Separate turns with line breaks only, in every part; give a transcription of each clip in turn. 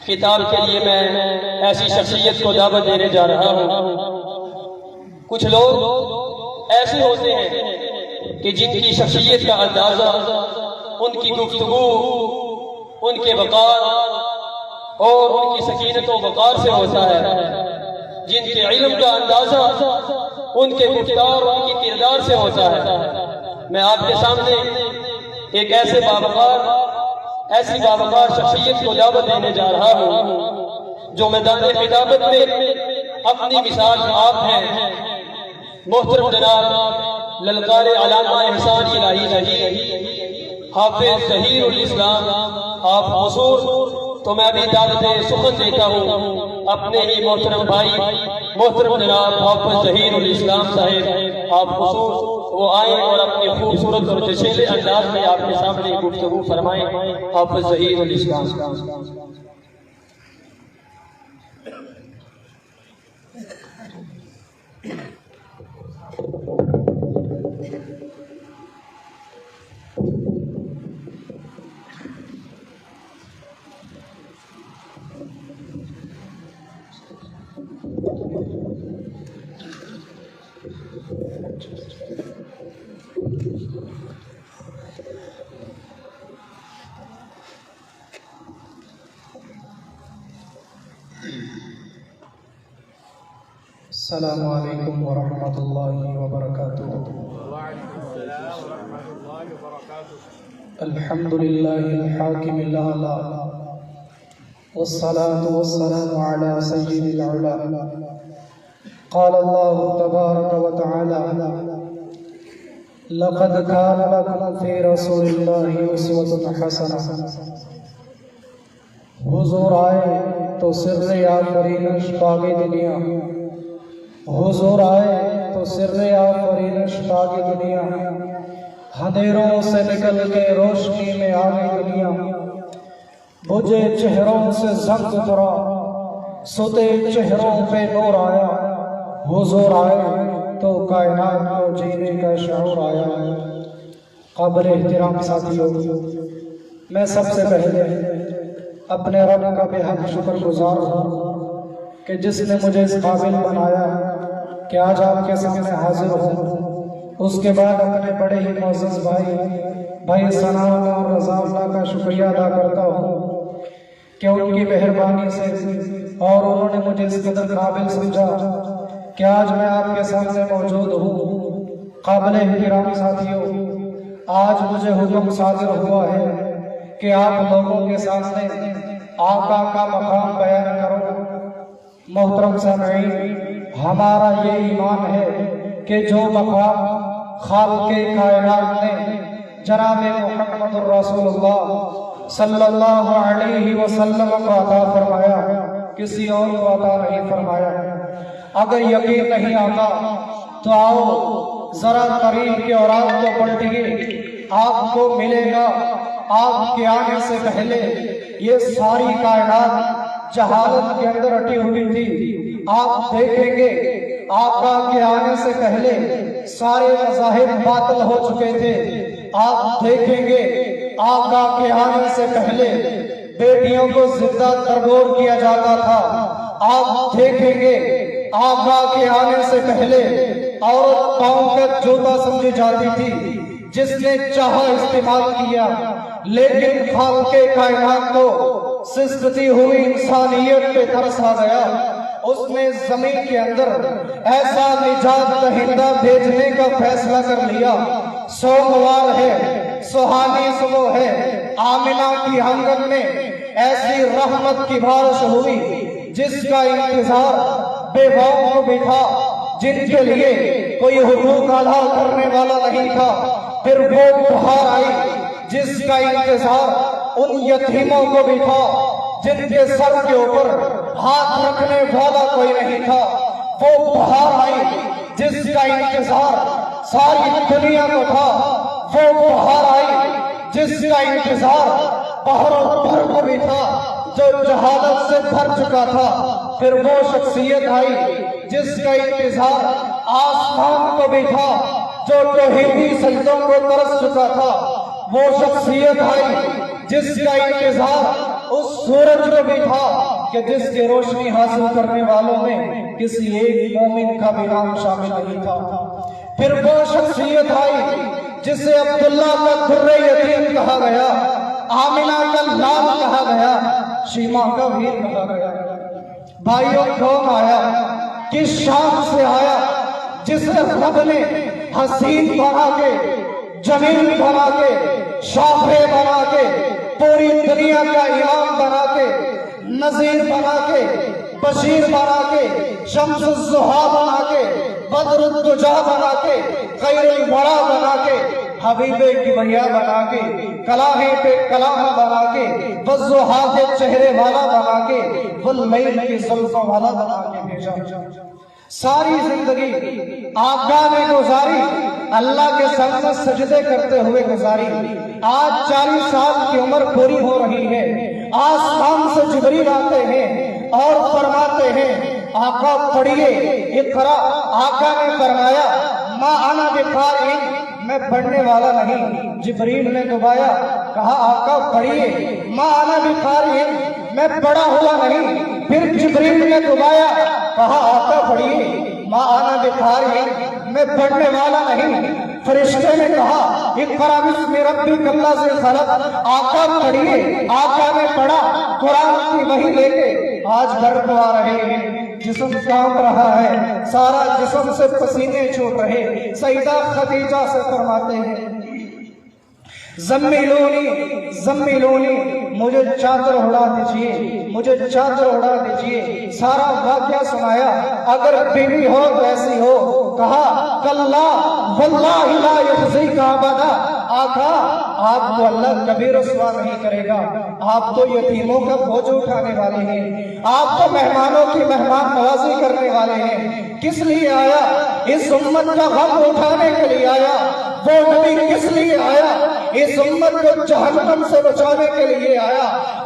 خطاب کے لیے میں ایسی شخصیت کو دعوت دینے جا رہا ہوں۔ کچھ لوگ ایسے ہوتے ہیں کہ جن کی شخصیت کا اندازہ ان کی گفتگو، ان کے وقار اور ان کی سکینت و وقار سے ہوتا ہے، جن کے علم کا اندازہ ان کے گفتار اور ان کی کردار سے ہوتا ہے۔ میں آپ کے سامنے ایک ایسی باوقار شخصیت کو دعوت دینے جا رہا ہوں جو میدان خطابت میں اپنی مثال آپ ہیں۔ محترم جناب للکار علامہ احسان الہی نجی حافظ ظہیر الاسلام آپ حضور، تو میں ابھی دعوت سخن دیتا ہوں اپنے ہی محترم بھائی محترم جناب حافظ ظہیر الاسلام صاحب آپ حضور، وہ آئیں اور اپنی خوبصورت اور جشیلے انداز میں آپ کے سامنے گفتگو فرمائیں۔ حافظ ظہیر الاسلام۔
السلام علیکم ورحمۃ اللہ وبرکاتہ۔ الحمد للہ الحاکم الاعلی والصلاة والسلام علی سید العلا۔ قال اللہ تبارک وتعالی لقد کان لکم فی رسول اللہ اسوۃ حسنہ۔ حضور آئے تو سر آفرینش باغ دنیا، حضور آئے تو سر آفرینش باغ دنیا، اندھیروں سے نکل کے روشنی میں آ گئی دنیا، بجھے چہروں سے زنگ اترا، ستے چہروں پہ نور آیا، حضور آئے تو کائنات کو جینے کا شعور آیا۔ قابل احترام ساتھیوں، میں سب سے پہلے اپنے رب کا بے حد شکر گزار ہوں کہ جس نے مجھے اس قابل بنایا کہ آج آپ کے سامنے حاضر ہوں۔ اس کے بعد اپنے بڑے ہی معزز بھائی ثناء اور رضا اللہ کا شکریہ ادا کرتا ہوں کہ ان کی مہربانی سے اور انہوں نے مجھے اس قدر قابل سمجھا کہ آج میں آپ کے سامنے موجود ہوں۔ قابل احترام ساتھیوں، آج مجھے حکم صادر ہوا ہے کہ آپ لوگوں کے سامنے آقا کا مقام بیان کرو۔ محترم سامعین، ہمارا یہ ایمان ہے کہ جو مقام خالق کائنات نے جناب محمد الرسول اللہ صلی اللہ علیہ وسلم کو عطا فرمایا، کسی اور کو عطا نہیں فرمایا۔ اگر یقین نہیں آتا تو آؤ ذرا قریب کے اوراق کو پلٹیے، آپ کو ملے گا آپ کے آنے سے پہلے یہ ساری کائنات جہالت کے اندر اٹی ہوئی تھی۔ آپ دیکھیں گے آقا کے آنے سے پہلے سارے مذاہب باطل ہو چکے تھے۔ آپ دیکھیں گے آقا کے آنے سے پہلے بیٹیوں کو زندہ تربور کیا جاتا تھا۔ آپ دیکھیں گے آقا کے آنے سے پہلے عورت پاؤں کا جوتا سمجھی جاتی تھی، جس نے چاہا استعمال کیا، لیکن خالق کائنات کو سستی ہوئی انسانیت پہ ترس آ گیا۔ اس نے زمین کے اندر ایسا نجات دہندہ بھیجنے کا فیصلہ کر لیا۔ سوموار ہے، سہانی صبح ہے، آمنہ کی آنگن میں ایسی رحمت کی بارش ہوئی جس کا انتظار بیواؤں کو بھی تھا، جن کے لیے کوئی حقوق ادا کرنے والا نہیں تھا۔ پھر وہ بہار آئی جس کا انتظار ان یتیموں کو بھی تھا، جن کے سر کے اوپر ہاتھ رکھنے والا کوئی نہیں تھا۔ وہ بہار آئی جس کا انتظار ساری دنیا کو تھا۔ وہ بہار آئی جس کا انتظار بحروں بھر کو بھی تھا، جو جہالت سے بھر چکا تھا۔ پھر وہ شخصیت آئی جس کا انتظار آسمان کو بھی تھا، جو توحیدی سجدوں کو ترس چکا تھا۔ وہ شخصیت آئی جس کا انتظار اس سورج کو بھی تھا کہ جس کی روشنی حاصل کرنے والوں میں کسی ایک مومن کا بھی نام شامل نہیں تھا۔ پھر وہ شخصیت آئی جسے عبداللہ کا کھرے یتیم کہا گیا، آمنہ کا لال کہا گیا، شیما کا ویر کہا گیا۔ بھائیوں کون آیا، کس شان سے آیا، جسے رب نے حسین بنا کے، جمیل بنا کے، شافع بنا کے، پوری دنیا کا امام بنا کے، نذیر بنا کے، بشیر بنا کے، شمس الضحیٰ بنا کے، بدر الدجا بنا کے، خیر الورا بنا کے، حبیب کبریا بنا کے، کلاہے پہ کلاہ بنا کے، والضحیٰ کے چہرے والا بنا کے، واللیل کی زلفوں والا بنا کے بھیجا۔ ساری زندگی آقا نے گزاری، اللہ کے سامنے سجدے کرتے ہوئے گزاری۔ آج 40 سال کی عمر پوری ہو رہی ہے، آسمان سے جبریل آتے ہیں اور فرماتے ہیں آقا پڑھیے اقرا۔ آقا نے فرمایا ما انا بقارئ، میں پڑھنے والا نہیں۔ جبریل نے دبایا، کہا آقا پڑھیے ما انا بقارئ، میں پڑھا ہوا نہیں۔ پھر جبریل نے دبایا، کہا آقا پڑھیے ما انا بقارئ، میں پڑھنے والا نہیں۔ فرشتے نے کہا اقرا بسم ربک الذی خلق، آقا پڑھیے۔ آقا نے پڑھا، قرآن کی وحی لے کے آج گھر کو آ رہے ہیں، جسم کانپ رہا ہے، سارا جسم سے پسینے چھوٹ رہے۔ سیدہ خدیجہ سے فرماتے ہیں زمیلونی زمیلونی، مجھے چادر اڑا دیجئے، مجھے چادر اڑا دیجئے۔ سارا واقعہ سنایا، اگر بیوی ہو تو ایسی ہو۔ کہا کلا واللہ لا یخزیک ابدا، آقا آپ کو اللہ کبھی رسوا نہیں کرے گا، آپ تو یتیموں کا بوجھ اٹھانے والے ہیں، آپ تو مہمانوں کی مہمان نوازی کرنے والے ہیں۔ کس لیے آیا؟ اس امت کا غم اٹھانے کے لیے آیا۔ وہ نبی کس لیے آیا؟ اس امت کو جہنم سے بچانے کے لیے آیا۔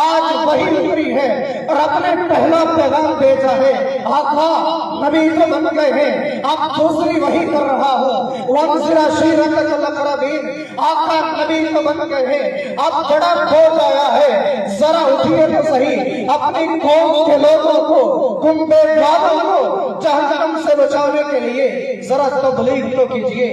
آج وہی اتری ہے اور اپنے پہلا پیغام بھیجا ہے، آقا نبی تو بن گئے ہیں، اب دوسری وہی کر رہا ہوں، وانذر عشیرتک الاقربین، آقا نبی تو بن گئے ہیں، اب بڑا بوجھ آیا ہے، ذرا اٹھیے تو صحیح، اپنی قوم کے لوگوں کو، گنبے والوں کو جہنم سے بچانے کے لیے ذرا تبلیغ تو کیجئے۔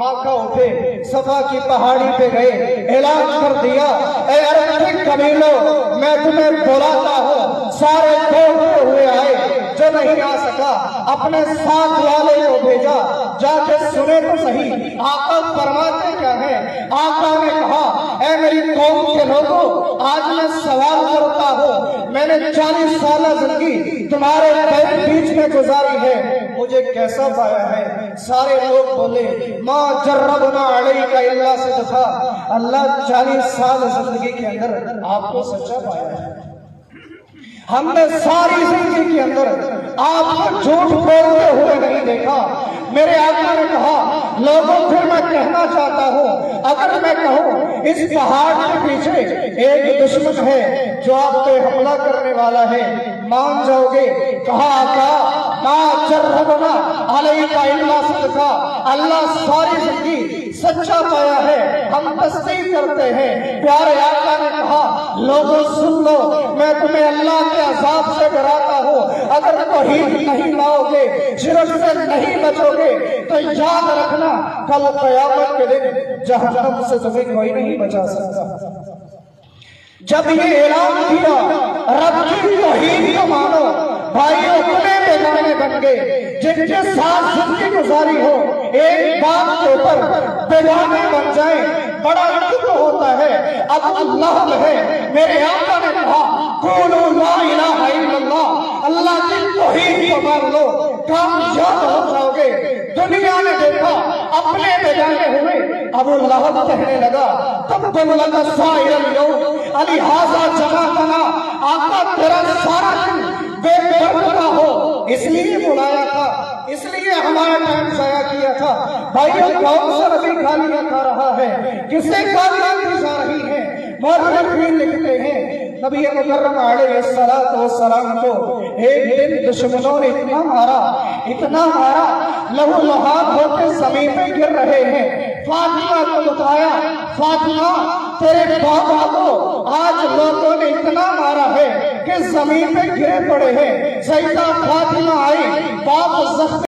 آقا اٹھے، صفا کی پہاڑی پہ گئے، اعلان کر دیا اے عرب کے قبیلوں میں تمہیں بلاتا ہوں۔ سارے دوڑتے ہوئے آئے، جو نہیں آ سکا اپنے ساتھ والے کو بھیجا، جا کے سنے تو صحیح آقا فرماتے کیا ہے۔ آقا نے کہا اے میری قوم کے لوگوں، آج میں سوال کرتا ہوں، میں نے 40 سالہ زندگی تمہارے بیچ میں گزاری ہے، مجھے کیسا پایا ہے؟ سارے لوگ بولے ما جربنا علیک الا صدقا، اللہ 40 سال زندگی کے اندر آپ کو سچا پایا ہے، ہم نے ساری زندگی کے اندر آپ کو جھوٹ بولتے ہوئے نہیں دیکھا۔ میرے آقا نے کہا لوگوں پھر میں کہنا چاہتا ہوں، اگر میں کہوں اس پہاڑ کے پیچھے ایک دشمن ہے جو آپ پہ حملہ کرنے والا ہے، مان جاؤ گے؟ کہا آقا ما جربنا علیک الا صدقا، اللہ ساری زندگی سچا پایا ہے، ہم تصدیق کرتے ہیں۔ پیارے آقا نے کہا لوگوں سن لو، میں تمہیں اللہ کے عذاب سے ڈراتا ہوں، اگر توحید نہیں لاؤ گے، شرک سے نہیں بچو گے تو یاد رکھنا کل قیامت کے دن جہنم سے تمہیں کوئی نہیں بچا سکتا۔ جب یہ اعلان کیا رب کی توحید کو مانو، بھائیوں اپنے بیگانے بن گئے، جن کے ساتھ زندگی گزاری ہو ایک بات کے اوپر بیگانے بن جائیں، بڑا دکھ ہوتا ہے۔ اب اللہ ہے، میرے آقا نے کہا قولوا لا الہ الا اللہ، اللہ کی توحید کو مان لو، کامیاب ہو جاؤ گے۔ دنیا نے دیکھا اپنے بیگانے ہوئے، ابو لہب کہنے لگا تب لک سائر اليوم الہذا جمعتنا، آقا تیرا سارا دن بے برکت ہو، اس لیے بلایا تھا، اس لیے ہمارا ٹائم ضائع کیا تھا۔ بھائیوں کون سا نبی گالیاں کھا رہا ہے، کسے گالیاں دی جا رہی ہیں؟ مورخین لکھتے ہیں نبی مکرم علیہ السلام کو ایک دن دشمنوں نے اتنا مارا لہو لہاب ہوتے زمین پہ گر رہے ہیں۔ فاطمہ کو بتایا فاطمہ تیرے بابا کو آج لوگوں نے اتنا مارا ہے کہ زمین پہ گرے پڑے ہیں۔ سیدہ فاطمہ آئی، باپ زخم